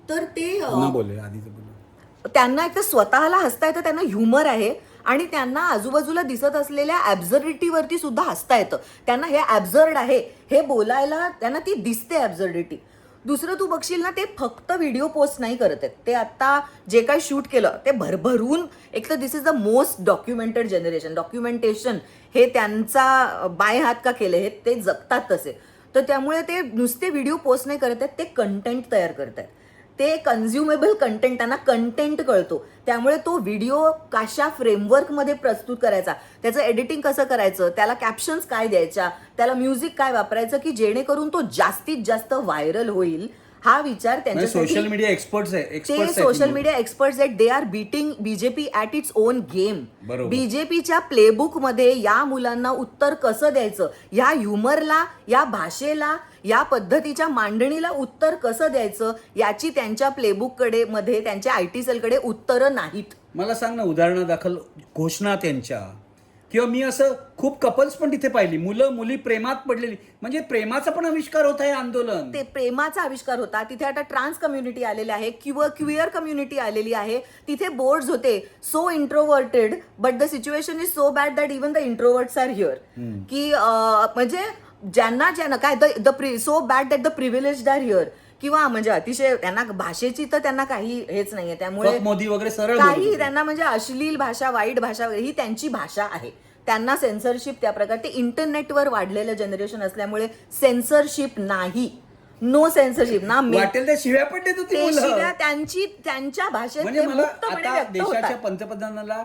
तर ते बोलले आधीच बोलले. त्यांना एक तर स्वतःला हसता येतं, त्यांना ह्युमर आहे आणि त्यांना आजूबाजूला दिसत असलेल्या ॲब्झर्डिटीवरती सुद्धा हसता येतं. त्यांना हे ॲब्झर्ड आहे हे बोलायला त्यांना ती दिसते ॲब्झर्डिटी. दुसरं तू बघशील ना, ते फक्त व्हिडिओ पोस्ट नाही करत आहेत. ते आता जे काही शूट केलं ते भरभरून, एक तर this is the most documented generation. Documentation हे त्यांचा बाय हात का केले, हे ते जगतात तसे. तर त्यामुळे ते नुसते व्हिडिओ पोस्ट नाही करत आहेत, ते कंटेंट तयार करत आहेत. ते कन्झ्युमेबल कंटेंट, त्यांना कंटेंट कळतो. त्यामुळे तो व्हिडिओ कशा फ्रेमवर्कमध्ये प्रस्तुत करायचा, त्याचं एडिटिंग कसं करायचं, त्याला कॅप्शन्स काय द्यायच्या, त्याला म्युझिक काय वापरायचं की जेणेकरून तो जास्तीत जास्त व्हायरल होईल, हा विचार त्यांच्यासाठी. सोशल मीडिया एक्सपर्ट्स आहे, ते सोशल मीडिया एक्सपर्ट्स आहेत. They are beating BJP at its own game. बीजेपीच्या प्लेबुक मध्ये या मुलांना उत्तर कसं द्यायचं, या ह्युमरला, या भाषेला, या पद्धतीच्या मांडणीला उत्तर कसं द्यायचं, याची त्यांच्या प्लेबुककडे मध्ये, त्यांच्या IT सेलकडे उत्तरं नाहीत. मला सांग ना, उदाहरणादाखल घोषणा त्यांच्या, किंवा मी असं खूप कपल्स पण तिथे पाहिली, मुलं मुली प्रेमात पडलेली, म्हणजे प्रेमाचा पण आविष्कार होत आहे आंदोलन. ते प्रेमाचा आविष्कार होता. तिथे आता ट्रान्स कम्युनिटी आलेली आहे, किंवा क्विअर कम्युनिटी आलेली आहे. तिथे बोर्ड्स होते, so introverted but the situation is so bad that even the introverts are here. की म्हणजे ज्यांना काय so bad that the privileged are here, किंवा म्हणजे अतिशय त्यांना भाषेची तर त्यांना काही हेच नाहीये. त्यामुळे मोदी वगैरे सरळ काही त्यांना म्हणजे अश्लील भाषा, वाईट भाषा ही त्यांची भाषा आहे. त्यांना सेन्सरशिप त्या प्रकारे, ते इंटरनेटवर वाढलेलं जनरेशन असल्यामुळे सेन्सरशिप नाही. नो सेन्सरशिप ना. वाटेल त्या शिव्या पण देत होती मुलं. शिव्या त्यांच्या भाषेत म्हणजे ते मला मुक्तपणे आता व्यक्त देशाच्या होतात. पंतप्रधानाला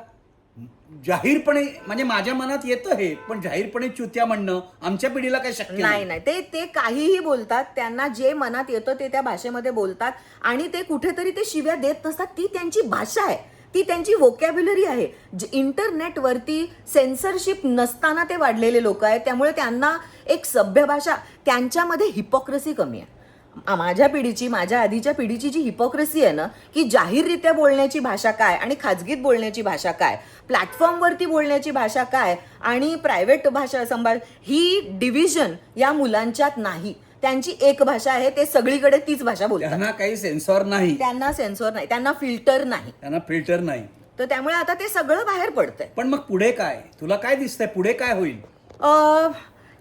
जाहीरपणे, म्हणजे माझ्या मनात येतं हे, पण जाहीरपणे चुत्या म्हणणं आमच्या पिढीला काही शक्य नाही. नाही, ते काहीही बोलतात, त्यांना जे मनात येतं ते त्या भाषेमध्ये बोलतात आणि ते कुठेतरी ते शिव्या देत नसतात. ती त्यांची भाषा आहे, ती त्यांची व्होकॅब्युलरी आहे. इंटरनेटवरती सेन्सरशिप नसताना ते वाढलेले लोक आहेत. त्यामुळे त्यांना एक सभ्य भाषा, त्यांच्यामध्ये हिपोक्रेसी कमी आहे. माझ्या पिढीची, माझ्या आधीच्या पिढीची जी हिपोक्रेसी आहे ना, की जाहीररित्या बोलण्याची भाषा काय आणि खाजगीत बोलण्याची भाषा काय, प्लॅटफॉर्मवरती बोलण्याची भाषा काय आणि प्रायव्हेट भाषा ही डिव्हिजन या मुलांच्यात नाही. त्यांची एक भाषा आहे, ते सगळीकडे तीच भाषा बोलतात. त्यांना काही सेन्सॉर नाही, त्यांना सेन्सॉर नाही, त्यांना फिल्टर नाही, त्यांना फिल्टर नाही. तर त्यामुळे आता ते सगळं बाहेर पडतंय. पण मग पुढे काय, तुला काय दिसतंय पुढे काय होईल?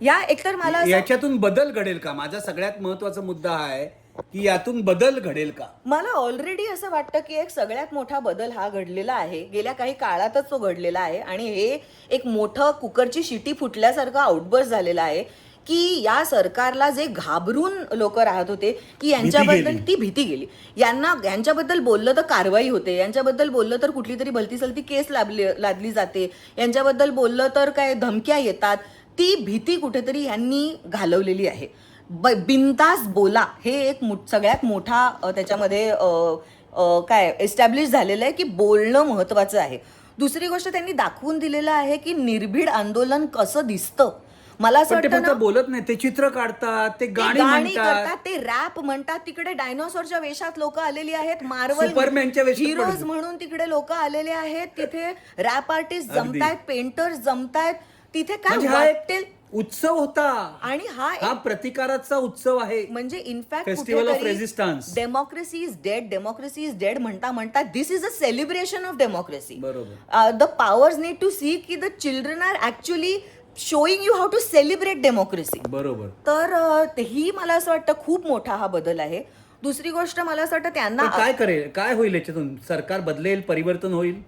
या एकतर मला याच्यातून बदल घडेल का? माझा सगळ्यात महत्वाचा मुद्दा आहे की यातून बदल घडेल का? मला ऑलरेडी असं वाटतं की एक सगळ्यात मोठा बदल हा घडलेला आहे. गेल्या काही काळातच तो घडलेला आहे आणि हे एक मोठं कुकरची शिटी फुटल्यासारखं आउटबर्स्ट झालेला आहे की या सरकारला जे घाबरून लोक राहत होते की यांच्याबद्दल ती भीती गेली. यांच्याबद्दल बोललं तर कारवाई होते, यांच्याबद्दल बोललं तर कुठली तरी भलती सलती केस लादली जाते, यांच्याबद्दल बोललं तर काय धमक्या येतात, ती भीती कुठेतरी यांनी घालवलेली आहे. बिनधास्त बोला हे एक सगळ्यात मोठा त्याच्यामध्ये काय एस्टॅब्लिश झालेलं आहे की बोलणं महत्वाचं आहे. दुसरी गोष्ट त्यांनी दाखवून दिलेलं आहे की निर्भीड आंदोलन कसं दिसतं. मला असं वाटतं ना, बोलत नाही, ते चित्र काढतात, ते गाणी करतात, ते रॅप म्हणतात. तिकडे डायनोसॉरच्या वेशात लोक आलेली आहेत, मार्वल सुपरमॅनच्या वेशात हिरोज म्हणून तिकडे लोक आलेले आहेत. तिथे रॅप आर्टिस्ट जमतायत, पेंटर्स जमतायत. तिथे काय वाटेल उत्सव होता आणि हा प्रतिकाराचा उत्सव आहे. म्हणजे in fact festival of resistance. Democracy is dead म्हणता this is a celebration of democracy. बरोबर. The powers need to see की the children are actually showing you how to celebrate democracy. बरोबर. तर ही मला असं वाटतं खूप मोठा हा बदल आहे. दुसरी गोष्ट मला असं वाटतं त्यांना काय होईल याच्यातून? सरकार बदलेल, परिवर्तन होईल?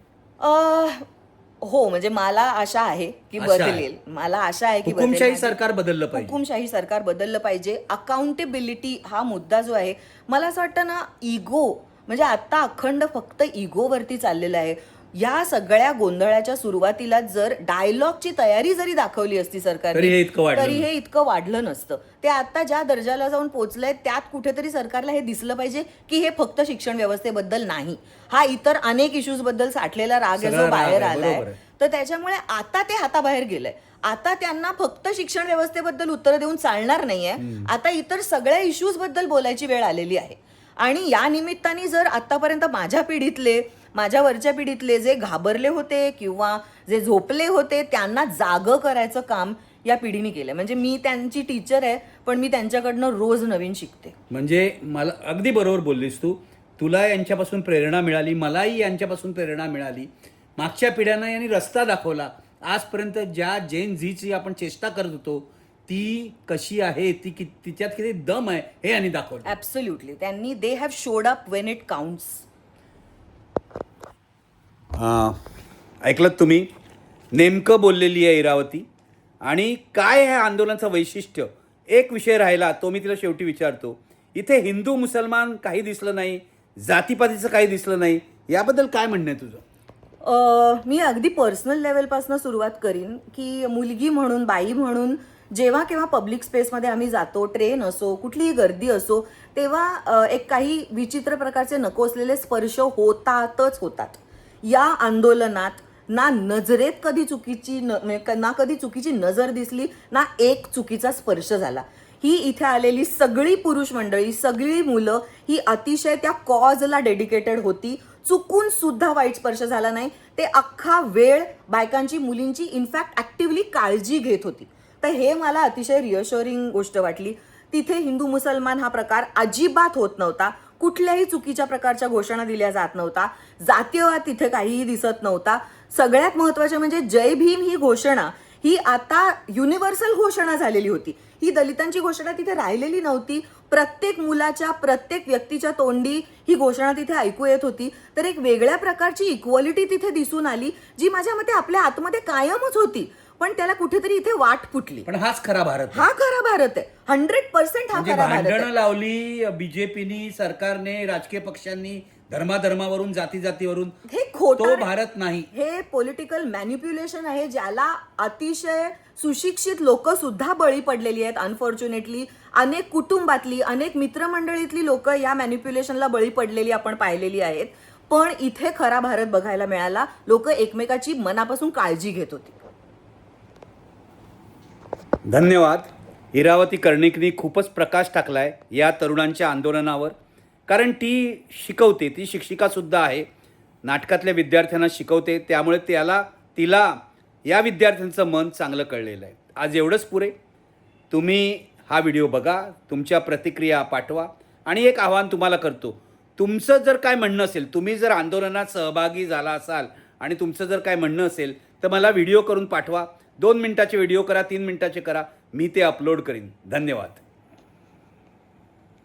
हो, म्हणजे मला आशा आहे की बदलेल. मला आशा आहे की हुकुमशाही सरकार बदललं पाहिजे. हुकुमशाही सरकार बदललं पाहिजे. अकाउंटेबिलिटी हा मुद्दा जो आहे, मला असं वाटतं ना, इगो म्हणजे आता अखंड फक्त इगोवरती चाललेलं आहे. या सगळ्या गोंधळाच्या सुरुवातीला जर डायलॉगची तयारी जरी दाखवली असती सरकारने, तरी हे इतकं वाढलं नसतं. ते आता ज्या दर्जाला जाऊन पोहोचलंय त्यात कुठेतरी सरकारला हे दिसलं पाहिजे की हे फक्त शिक्षण व्यवस्थेबद्दल नाही, हा इतर अनेक इश्यूज बद्दल साठलेला राग आहे जो बाहेर आलाय. तर त्याच्यामुळे आता ते हाताबाहेर गेलंय. आता त्यांना फक्त शिक्षण व्यवस्थेबद्दल उत्तर देऊन चालणार नाहीये. आता इतर सगळ्या इश्यूज बद्दल बोलायची वेळ आलेली आहे. आणि या निमित्ताने जर आतापर्यंत माझ्या वरच्या पिढीतले जे घाबरले होते किंवा जे झोपले होते त्यांना जागं करायचं काम या पिढीने केलं. म्हणजे मी त्यांची टीचर आहे, पण मी त्यांच्याकडनं रोज नवीन शिकते. म्हणजे मला अगदी बरोबर बोललीस तू. तुला यांच्यापासून प्रेरणा मिळाली, मलाही यांच्यापासून प्रेरणा मिळाली. मागच्या पिढ्यांना यांनी रस्ता दाखवला. आजपर्यंत ज्या जेन झीची आपण चेष्टा करत होतो ती कशी आहे, तिच्यात किती दम आहे हे यांनी दाखवलं. ॲब्सोल्युटली. त्यांनी they have showed up when it counts. ऐकलत तुम्ही, नेमकं बोललेली आहे इरावती. आणि काय आहे आंदोलनाचं वैशिष्ट्य, एक विषय राहिला तो मी तिला शेवटी विचारतो. इथे हिंदू मुसलमान काही दिसलं नाही, जातीपातीचं काही दिसलं नाही, याबद्दल काय म्हणणं आहे तुझं? मी अगदी पर्सनल लेवलपासून सुरुवात करीन की मुलगी म्हणून, बाई म्हणून जेव्हा केव्हा पब्लिक स्पेसमध्ये आम्ही जातो, ट्रेन असो, कुठलीही गर्दी असो, तेव्हा एक काही विचित्र प्रकारचे नको असलेले स्पर्श होतातच होतात. या आंदोलनात ना नजरेत कधी चुकीची ना कधी चुकीची नजर दिसली, ना एक चुकीचा स्पर्श झाला. ही इथे आलेली सगळी पुरुष मंडळी, सगळी मुलं ही अतिशय त्या कॉजला डेडिकेटेड होती. चुकून सुद्धा वाईट स्पर्श झाला नाही. ते अख्खा वेळ बायकांची, मुलींची इनफॅक्ट ॲक्टिव्हली काळजी घेत होती. तर हे मला अतिशय रिअश्युरिंग गोष्ट वाटली. तिथे हिंदू मुसलमान हा प्रकार अजिबात होत नव्हता. कुठल्याही चुकीच्या प्रकारच्या घोषणा दिल्या जात नव्हता. जातीयवाद तिथे काहीही दिसत नव्हता. सगळ्यात महत्त्वाचं म्हणजे जय भीम ही घोषणा ही आता युनिव्हर्सल घोषणा झालेली होती. ही दलितांची घोषणा तिथे राहिलेली नव्हती. प्रत्येक मुलाच्या, प्रत्येक व्यक्तीच्या तोंडी ही घोषणा तिथे ऐकू येत होती. तर एक वेगळ्या प्रकारची इक्वलिटी तिथे दिसून आली, जी माझ्या मते आपल्या आतमध्ये कायमच होती, पण त्याला कुठेतरी इथे वाट फुटली. पण हाच खरा भारत आहे. हा खरा भारत आहे. 100% हा म्हणजे खरा भारत भांडणं आहे. लावली बीजेपीनी, सरकारने, राजकीय पक्षांनी, धर्माधर्मावरून, जातीवरून, हे खोटं तो आहे. भारत नाही. हे पॉलिटिकल मॅनिप्युलेशन आहे, ज्याला अतिशय सुशिक्षित लोक सुद्धा बळी पडलेली आहेत. अनफॉर्च्युनेटली अनेक कुटुंबातली, अनेक मित्रमंडळीतली लोक या मॅनिप्युलेशनला बळी पडलेली आपण पाहिलेली आहेत. पण इथे खरा भारत बघायला मिळाला. लोक एकमेकाची मनापासून काळजी घेत होती. धन्यवाद. इरावती कर्णिकनी खूपच प्रकाश टाकलाय या तरुणांच्या आंदोलनावर. कारण ती शिकवते, ती शिक्षिकासुद्धा आहे, नाटकातल्या विद्यार्थ्यांना शिकवते. त्यामुळे तिला या विद्यार्थ्यांचं मन चांगलं कळलेलं आहे. आज एवढंच पुरे. तुम्ही हा व्हिडिओ बघा, तुमच्या प्रतिक्रिया पाठवा. आणि एक आवाहन तुम्हाला करतो, तुमचं जर काय म्हणणं असेल, तुम्ही जर आंदोलनात सहभागी झाला असाल आणि तुमचं जर काय म्हणणं असेल तर मला व्हिडिओ करून पाठवा. 2 मिनिटाचे व्हिडिओ करा, 3 मिनिटाचे करा, मी ते अपलोड करीन. धन्यवाद.